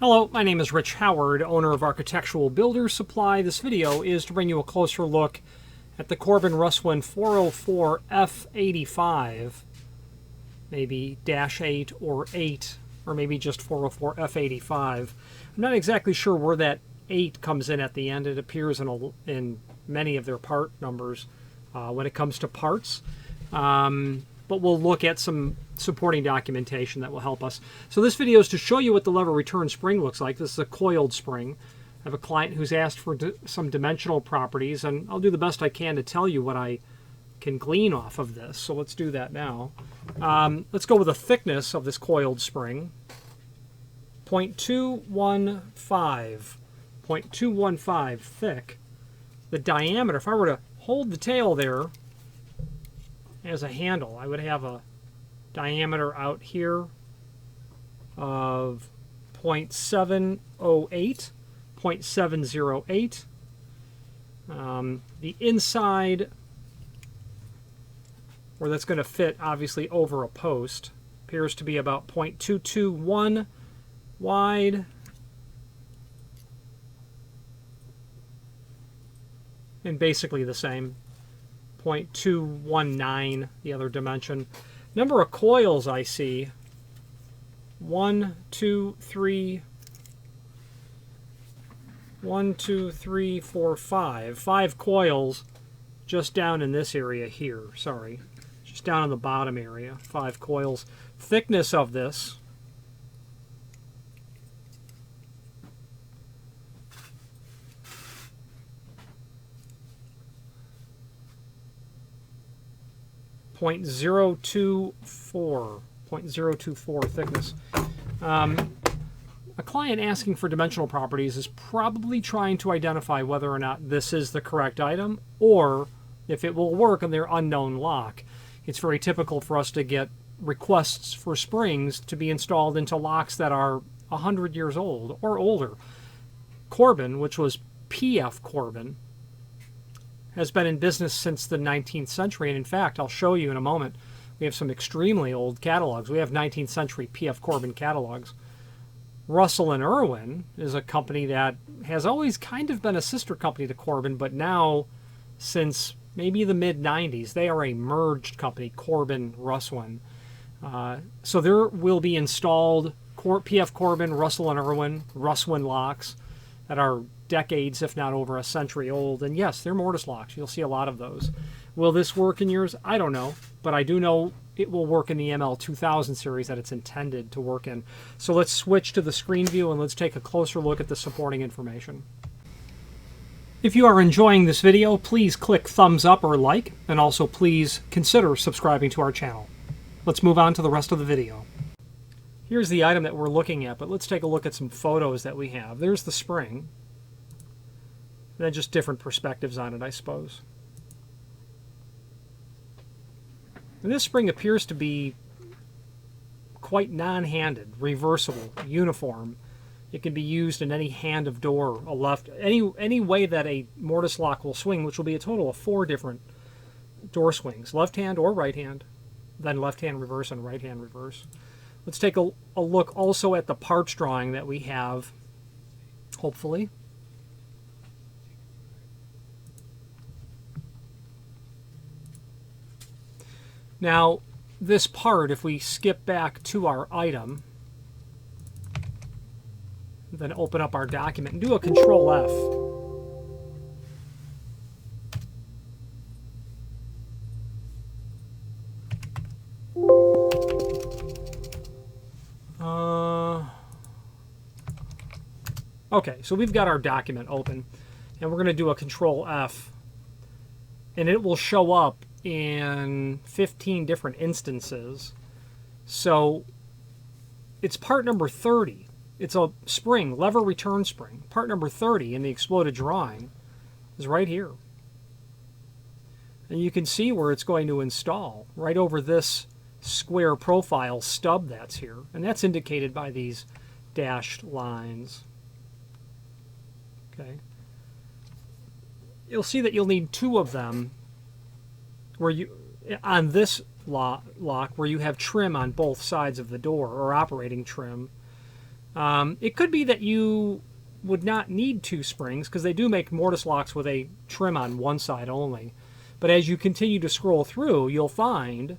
Hello, my name is Rich Howard, owner of Architectural Builder Supply. This video is to bring you a closer look at the Corbin Russwin 404 F85, maybe -8 or 8, or maybe just 404 F85. I'm not exactly sure where that 8 comes in at the end. It appears in many of their part numbers when it comes to parts. But we'll look at some supporting documentation that will help us. So this video is to show you what the lever return spring looks like. This is a coiled spring. I have a client who's asked for some dimensional properties, and I'll do the best I can to tell you what I can glean off of this. So let's do that now. Let's go with the thickness of this coiled spring. 0.215 thick. The diameter, if I were to hold the tail there as a handle, I would have a diameter out here of 0.708, 0.708. The inside, where that's going to fit obviously over a post, appears to be about 0.221 wide. And basically the same. 0.219, the other dimension. Number of coils I see, 1, 2, 3, 4, 5. 5 coils just down in this area here, sorry. Just down in the bottom area, 5 coils. Thickness of this, .024 thickness. A client asking for dimensional properties is probably trying to identify whether or not this is the correct item or if it will work on their unknown lock. It's very typical for us to get requests for springs to be installed into locks that are 100 years old or older. Corbin, which was PF Corbin, has been in business since the 19th century, and in fact, I'll show you in a moment, we have some extremely old catalogs. We have 19th century P.F. Corbin catalogs. Russell and Irwin is a company that has always kind of been a sister company to Corbin, but now, since maybe the mid-90s, they are a merged company, Corbin Russwin. So there will be installed P.F. Corbin, Russell and Irwin, Russwin locks that are decades, if not over a century old. And yes, they're mortise locks. You'll see a lot of those. Will this work in yours? I don't know. But I do know it will work in the ML2000 series that it's intended to work in. So let's switch to the screen view and let's take a closer look at the supporting information. If you are enjoying this video, please click thumbs up or like, and also please consider subscribing to our channel. Let's move on to the rest of the video. Here's the item that we're looking at, but let's take a look at some photos that we have. There's the spring. And then just different perspectives on it, I suppose. And this spring appears to be quite non-handed, reversible, uniform. It can be used in any hand of door, a left, any way that a mortise lock will swing, which will be a total of 4 different door swings, left hand or right hand, then left hand reverse and right hand reverse. Let's take a look also at the parts drawing that we have, hopefully. Now, this part, if we skip back to our item, then open up our document and do a Control F. Okay, so we've got our document open, and we're going to do a Control F, and it will show up in 15 different instances. So it's part number 30. It's a spring, lever return spring. Part number 30 in the exploded drawing is right here. And you can see where it's going to install, right over this square profile stub that's here. And that's indicated by these dashed lines. Okay. You'll see that you'll need 2 of them where you, on this lock where you have trim on both sides of the door, or operating trim. It could be that you would not need 2 springs because they do make mortise locks with a trim on one side only. But as you continue to scroll through, you'll find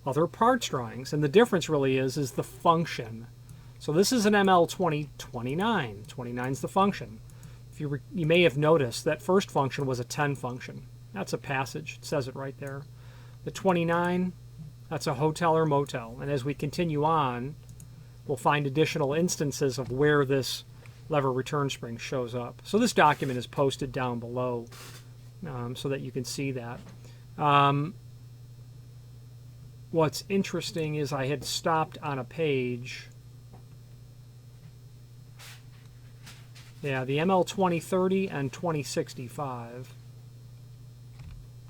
other parts drawings, and the difference really is the function. So this is an ML2029. 29 is the function. If you may have noticed that first function was a 10 function. That's a passage. It says it right there. The 29, that's a hotel or motel. And as we continue on, we'll find additional instances of where this lever return spring shows up. So this document is posted down below so that you can see that. What's interesting is I had stopped on a page. Yeah, the ML 2030 and 2065.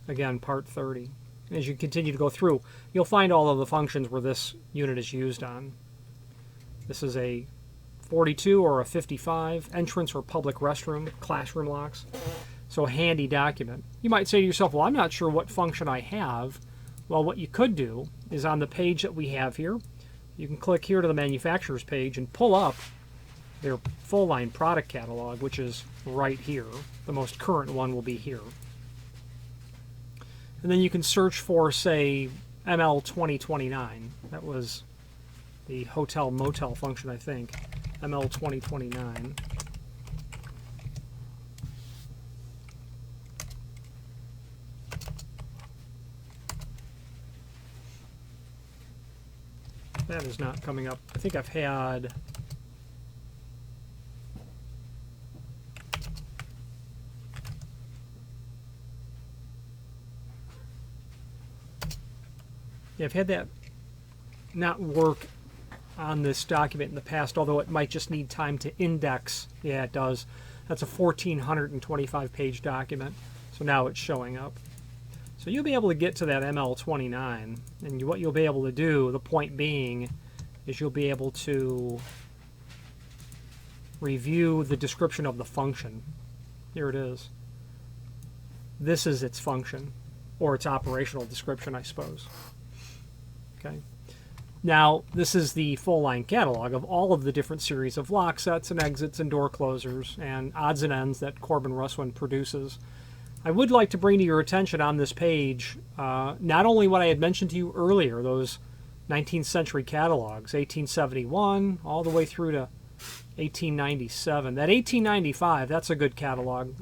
Again, part 30. As you continue to go through, you'll find all of the functions where this unit is used on. This is a 42 or a 55, entrance or public restroom, classroom locks. So a handy document. You might say to yourself, well, I'm not sure what function I have. Well, what you could do is on the page that we have here, you can click here to the manufacturer's page and pull up their full line product catalog, which is right here. The most current one will be here. And then you can search for, say, ML 2029. That was the hotel motel function, I think. ML 2029. That is not coming up. I think I've had... Yeah, I've had that not work on this document in the past, although it might just need time to index. Yeah, it does. That's a 1,425 page document, so now it's showing up. So you'll be able to get to that ML29, and what you'll be able to do, the point being, is you'll be able to review the description of the function. Here it is. This is its function, or its operational description, I suppose. Okay. Now, this is the full line catalog of all of the different series of lock sets and exits and door closers and odds and ends that Corbin Russwin produces. I would like to bring to your attention on this page not only what I had mentioned to you earlier, those 19th century catalogs, 1871 all the way through to 1897. That 1895, that's a good catalog.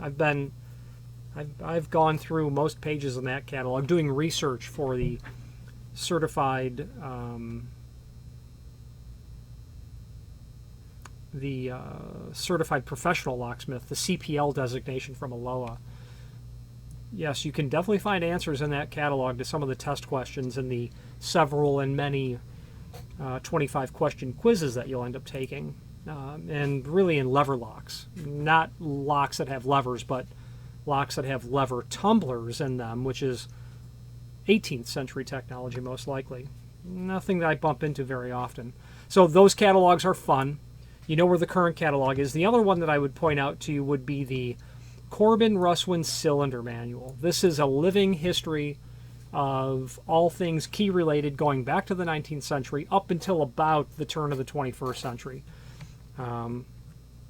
I've gone through most pages in that catalog doing research for the certified certified professional locksmith, the CPL designation from ALOA. Yes, you can definitely find answers in that catalog to some of the test questions and the several and many 25 question quizzes that you'll end up taking, and really in lever locks, not locks that have levers, but locks that have lever tumblers in them, which is 18th century technology most likely. Nothing that I bump into very often. So those catalogs are fun. You know where the current catalog is. The other one that I would point out to you would be the Corbin Russwin Cylinder Manual. This is a living history of all things key related going back to the 19th century up until about the turn of the 21st century.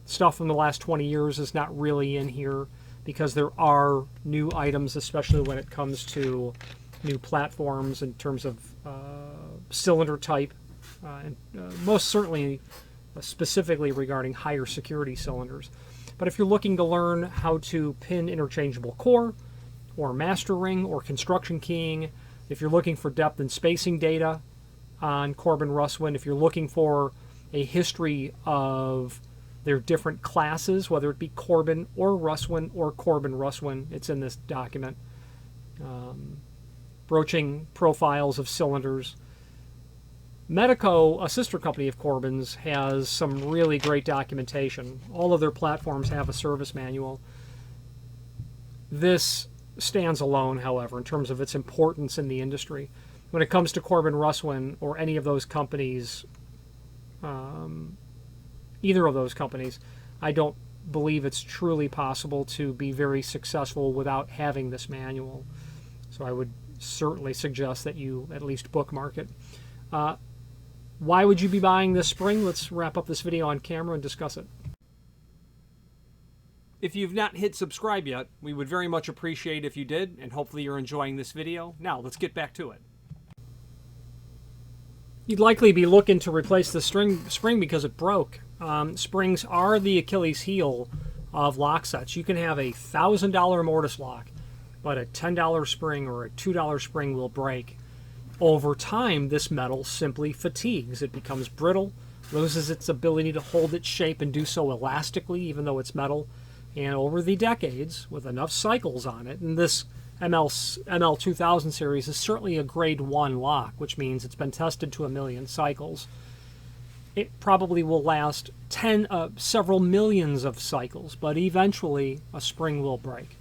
Stuff from the last 20 years is not really in here because there are new items, especially when it comes to new platforms in terms of cylinder type, and most certainly specifically regarding higher security cylinders. But if you're looking to learn how to pin interchangeable core or master ring or construction keying, if you're looking for depth and spacing data on Corbin Russwin, if you're looking for a history of their different classes, whether it be Corbin or Russwin or Corbin Russwin, it's in this document. Broaching profiles of cylinders. Medico, a sister company of Corbin's, has some really great documentation. All of their platforms have a service manual. This stands alone, however, in terms of its importance in the industry. When it comes to Corbin Russwin or any of those companies, either of those companies, I don't believe it's truly possible to be very successful without having this manual. So I would certainly suggest that you at least bookmark it. Why would you be buying this spring? Let's wrap up this video on camera and discuss it. If you've not hit subscribe yet, we would very much appreciate if you did, and hopefully you're enjoying this video. Now, let's get back to it. You'd likely be looking to replace the spring because it broke. Springs are the Achilles heel of lock sets. You can have a $1,000 mortise lock, but a $10 spring or a $2 spring will break. Over time, this metal simply fatigues. It becomes brittle, loses its ability to hold its shape and do so elastically, even though it's metal. And over the decades, with enough cycles on it, and this ML 2000 series is certainly a grade 1 lock, which means it's been tested to 1 million cycles. It probably will last several millions of cycles, but eventually a spring will break.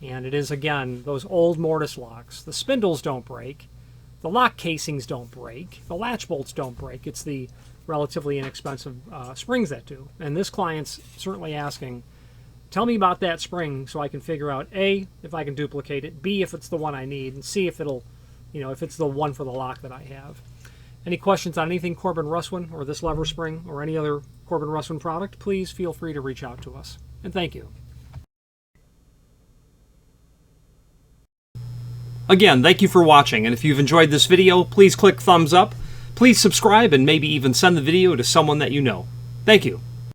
And it is, again, those old mortise locks. The spindles don't break. The lock casings don't break. The latch bolts don't break. It's the relatively inexpensive springs that do. And this client's certainly asking, tell me about that spring so I can figure out A, if I can duplicate it, B, if it's the one I need, and C, if it'll, if it's the one for the lock that I have. Any questions on anything Corbin Russwin or this lever spring or any other Corbin Russwin product, please feel free to reach out to us. And thank you. Again, thank you for watching, and if you've enjoyed this video, please click thumbs up, please subscribe, and maybe even send the video to someone that you know. Thank you.